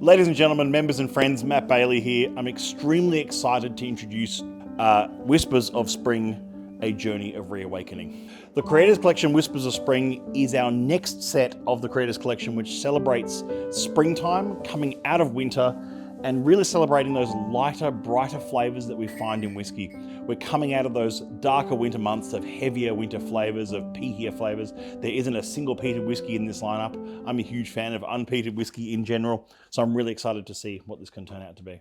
Ladies and gentlemen, members and friends, Matt Bailey here. I'm extremely excited to introduce Whispers of Spring, a journey of reawakening. The Creators Collection Whispers of Spring is our next set of the Creators Collection, which celebrates springtime, coming out of winter, and really celebrating those lighter, brighter flavors that we find in whiskey. We're coming out of those darker winter months of heavier winter flavors, of peatier flavors. There isn't a single peated whiskey in this lineup. I'm a huge fan of unpeated whiskey in general, so I'm really excited to see what this can turn out to be.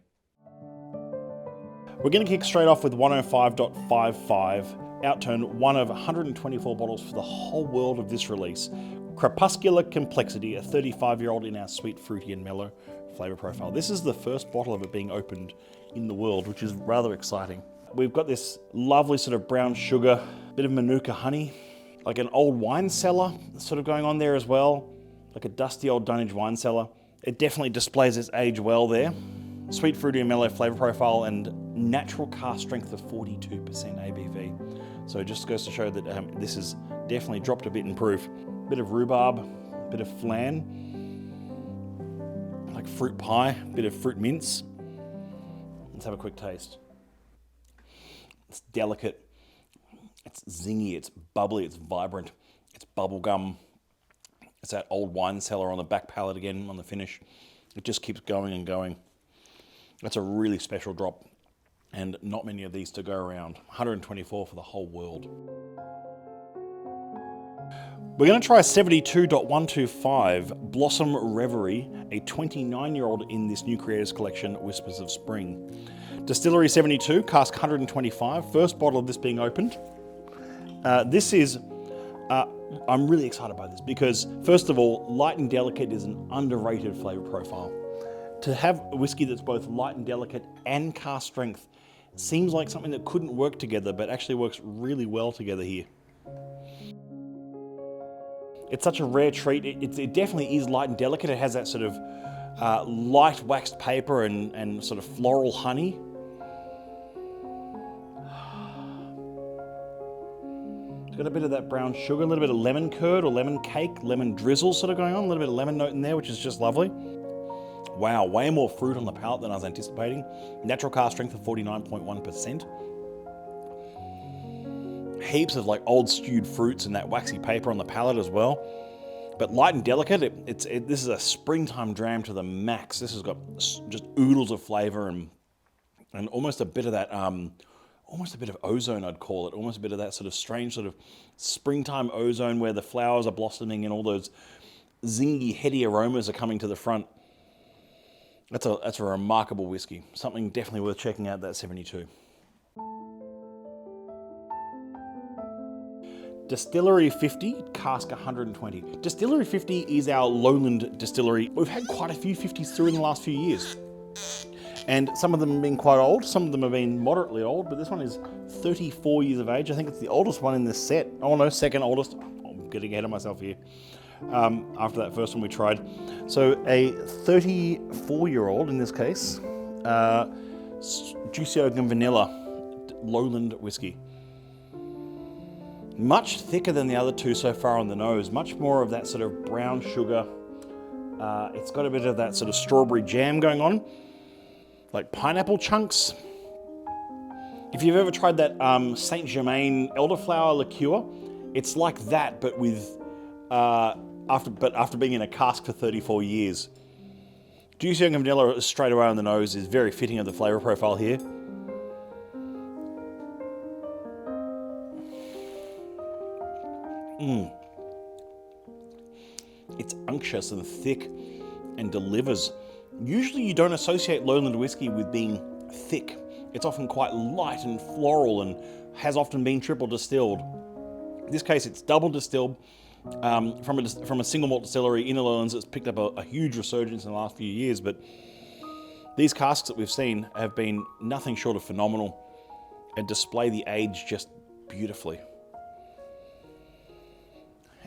We're going to kick straight off with 105.55, outturned one of 124 bottles for the whole world of this release. Crepuscular Complexity, a 35-year-old in our sweet, fruity and mellow flavor profile. This is the first bottle of it being opened in the world, which is rather exciting. We've got this lovely sort of brown sugar, bit of Manuka honey, like an old wine cellar sort of going on there as well, like a dusty old Dunwich wine cellar. It definitely displays its age well there. Sweet, fruity and mellow flavor profile and natural cask strength of 42% ABV. So it just goes to show that this has definitely dropped a bit in proof. Bit of rhubarb, bit of flan, like fruit pie, bit of fruit mince. Let's have a quick taste. It's delicate, it's zingy, it's bubbly, it's vibrant, it's bubblegum. It's that old wine cellar on the back palate again on the finish. It just keeps going and going. That's a really special drop, and not many of these to go around. 124 for the whole world. We're going to try 72.125 Blossom Reverie, a 29-year-old in this new Creators Collection, Whispers of Spring. Distillery 72, cask 125, first bottle of this being opened. I'm really excited by this because, first of all, light and delicate is an underrated flavor profile. To have a whiskey that's both light and delicate and cask strength seems like something that couldn't work together, but actually works really well together here. It's such a rare treat. It definitely is light and delicate. It has that sort of light waxed paper and sort of floral honey. It's got a bit of that brown sugar, a little bit of lemon curd or lemon cake, lemon drizzle sort of going on, a little bit of lemon note in there, which is just lovely. Wow, way more fruit on the palate than I was anticipating. Natural cask strength of 49.1%. Heaps of like old stewed fruits and that waxy paper on the palate as well. But light and delicate, this is a springtime dram to the max. This has got just oodles of flavor and almost a bit of that, almost a bit of ozone, I'd call it. Almost a bit of that sort of strange sort of springtime ozone where the flowers are blossoming and all those zingy, heady aromas are coming to the front. That's a remarkable whiskey. Something definitely worth checking out, that 72. Distillery 50, cask 120. Distillery 50 is our lowland distillery. We've had quite a few 50s through in the last few years. And some of them have been quite old, some of them have been moderately old, but this one is 34 years of age. I think it's the oldest one in this set. Oh no, second oldest. I'm getting ahead of myself here. After that first one we tried. So a 34-year-old in this case, Juicy Oak and Vanilla lowland whiskey. Much thicker than the other two so far on the nose, much more of that sort of brown sugar. It's got a bit of that sort of strawberry jam going on, like pineapple chunks. If you've ever tried that Saint Germain elderflower liqueur, it's like that, but with after being in a cask for 34 years. Juicy Oak and Vanilla straight away on the nose is very fitting of the flavor profile here. It's unctuous and thick and delivers. Usually you don't associate lowland whiskey with being thick. It's often quite light and floral and has often been triple distilled. In this case, it's double distilled from a single malt distillery in the lowlands that's picked up a huge resurgence in the last few years, but these casks that we've seen have been nothing short of phenomenal and display the age just beautifully.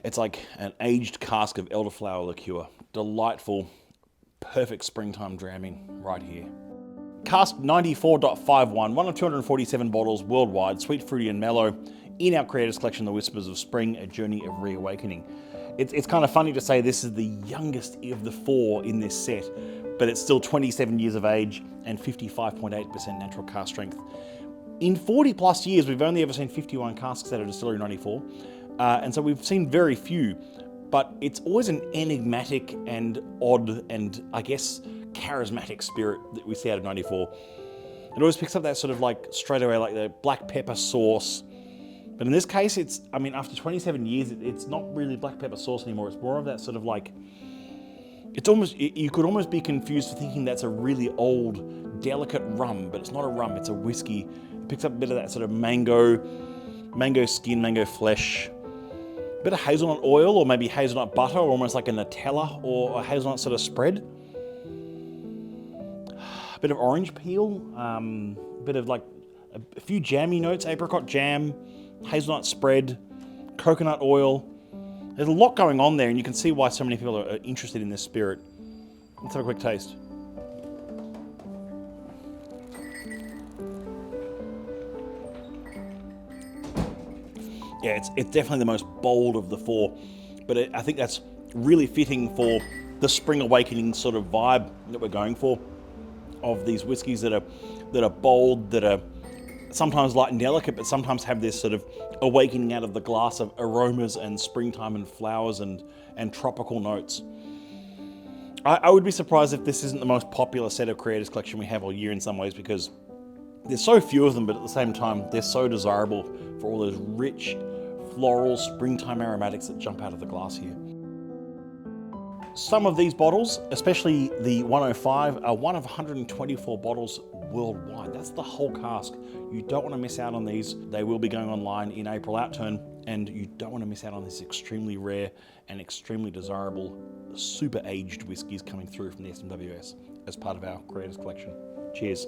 It's like an aged cask of elderflower liqueur. Delightful, perfect springtime dramming right here. Cask 94.51, one of 247 bottles worldwide, sweet, fruity and mellow, in our Creators Collection, The Whispers of Spring, a journey of reawakening. it's kind of funny to say this is the youngest of the 4 in this set, but it's still 27 years of age and 55.8% natural cask strength. In 40 plus years, we've only ever seen 51 casks out of Distillery 94, and so we've seen very few, but it's always an enigmatic and odd and, I guess, charismatic spirit that we see out of 94. It always picks up that sort of like straight away, like the black pepper sauce. But in this case, it's, I mean, after 27 years, it's not really black pepper sauce anymore. It's more of that sort of like, it's almost, you could almost be confused for thinking that's a really old, delicate rum, but it's not a rum, it's a whiskey. It picks up a bit of that sort of mango skin, mango flesh, a bit of hazelnut oil, or maybe hazelnut butter, or almost like a Nutella or a hazelnut sort of spread. A bit of orange peel, a bit of like a few jammy notes, apricot jam, hazelnut spread, coconut oil. There's a lot going on there, and you can see why so many people are interested in this spirit. Let's have a quick taste. Yeah, it's definitely the most bold of the 4, but I think that's really fitting for the spring awakening sort of vibe that we're going for, of these whiskies that are bold, that are sometimes light and delicate, but sometimes have this sort of awakening out of the glass of aromas and springtime and flowers and tropical notes. I would be surprised if this isn't the most popular set of Creators Collection we have all year in some ways, because there's so few of them, but at the same time, they're so desirable for all those rich, floral, springtime aromatics that jump out of the glass here. Some of these bottles, especially the 105, are one of 124 bottles worldwide. That's the whole cask. You don't want to miss out on these. They will be going online in April outturn, and you don't want to miss out on these extremely rare and extremely desirable, super aged whiskies coming through from the SMWS as part of our Creators Collection. Cheers.